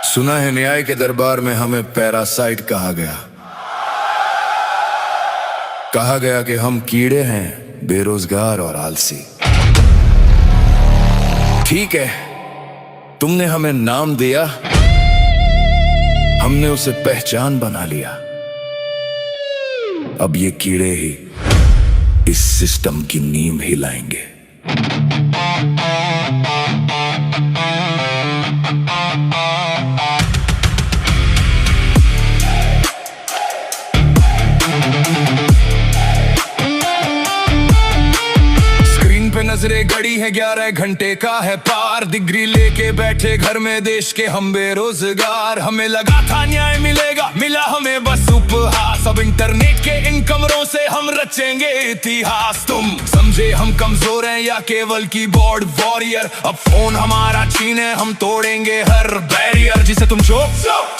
सुना है न्याय के दरबार में हमें पैरासाइट कहा गया। कहा गया कि हम कीड़े हैं, बेरोजगार और आलसी। ठीक है, तुमने हमें नाम दिया, हमने उसे पहचान बना लिया। अब ये कीड़े ही इस सिस्टम की नींव हिलाएंगे। स्क्रीन पे नजरें गड़ी है, 11 घंटे का है पार। डिग्री लेके बैठे घर में देश के हम बेरोजगार। हमें लगा था न्याय मिलेगा, मिला हमें बस उपहास। अब इंटरनेट के इन कमरों से हम रचेंगे इतिहास। तुम समझे हम कमजोर हैं या केवल कीबोर्ड वॉरियर? अब फोन हमारा छीने, हम तोड़ेंगे हर बैरियर। जिसे तुम जो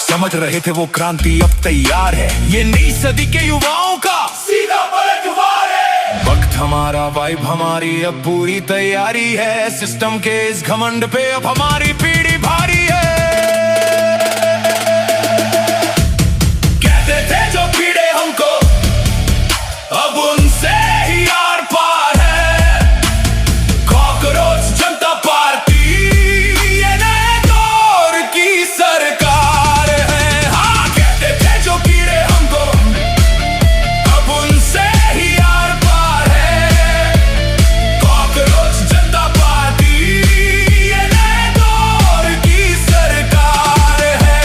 समझ रहे थे वो क्रांति अब तैयार है। ये नई सदी के युवाओं का सीधा पलटवार है। वक्त हमारा, वाइब हमारी, अब पूरी तैयारी है। सिस्टम के इस घमंड पे अब हमारी पीढ़ी भारी है। कहते थे जो कीड़े हमको, अब उनसे ही आर पार है। कॉकरोच जनता पार्टी ये नए दौर की सरकार है। हाँ, कहते थे जो कीड़े हमको, अब उनसे ही आर पार है। कॉकरोच जनता पार्टी ये नए दौर की सरकार है।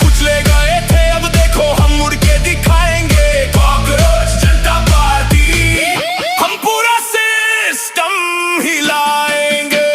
कुचले गए थे, अब देखो हम मुड़ के दिखाएंगे। कॉकरोच जनता पार्टी, हम पूरा सिस्टम हिलाएंगे।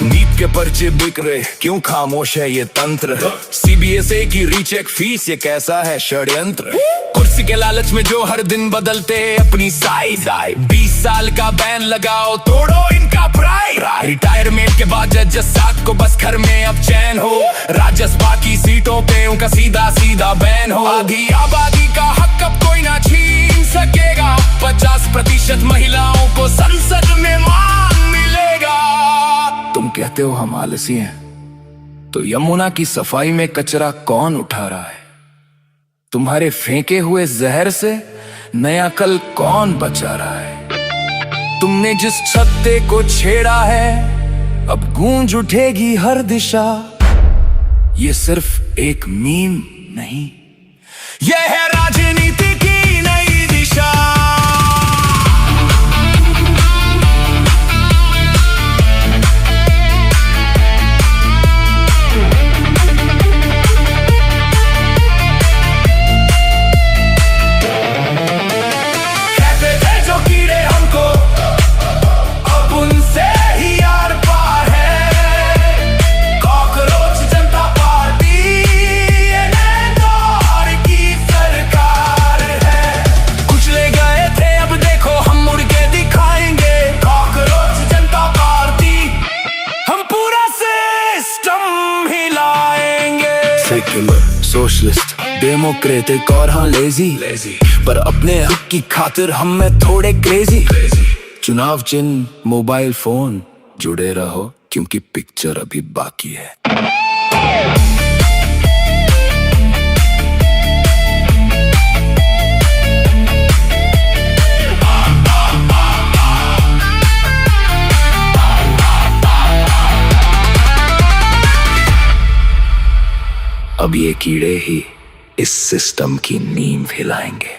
नीट के पर्चे बिक रहे, क्यों खामोश है ये तंत्र? CBSE की रीचेक फीस, ये कैसा है षड्यंत्र? कुर्सी के लालच में जो हर दिन बदलते अपनी साइज। 20 साल का बैन लगाओ, तोड़ो इनका प्राइड। रिटायरमेंट के बाद जज साथ को बस घर में अब चैन हो। राज्यसभा की सीटों पे उनका सीधा सीधा बैन हो। आधी आबादी का हक अब कोई ना छीन सकेगा। 50% महिलाओं को संसद में मान मिलेगा। तुम कहते हो हम आलसी हैं, तो यमुना की सफाई में कचरा कौन उठा रहा है? तुम्हारे फेंके हुए जहर से नया कल कौन बचा रहा है? तुमने जिस छत्ते को छेड़ा है, अब गूंज उठेगी हर दिशा। ये सिर्फ एक मीम नहीं, यह है राजनीति की नई दिशा। सेक्युलर, सोशलिस्ट, डेमोक्रेटिक और हाँ लेजी, पर अपने हक की खातिर हम में थोड़े क्रेजी। चुनाव चिन्ह मोबाइल फोन, जुड़े रहो क्योंकि पिक्चर अभी बाकी है। अब ये कीड़े ही इस सिस्टम की नींव हिलाएंगे।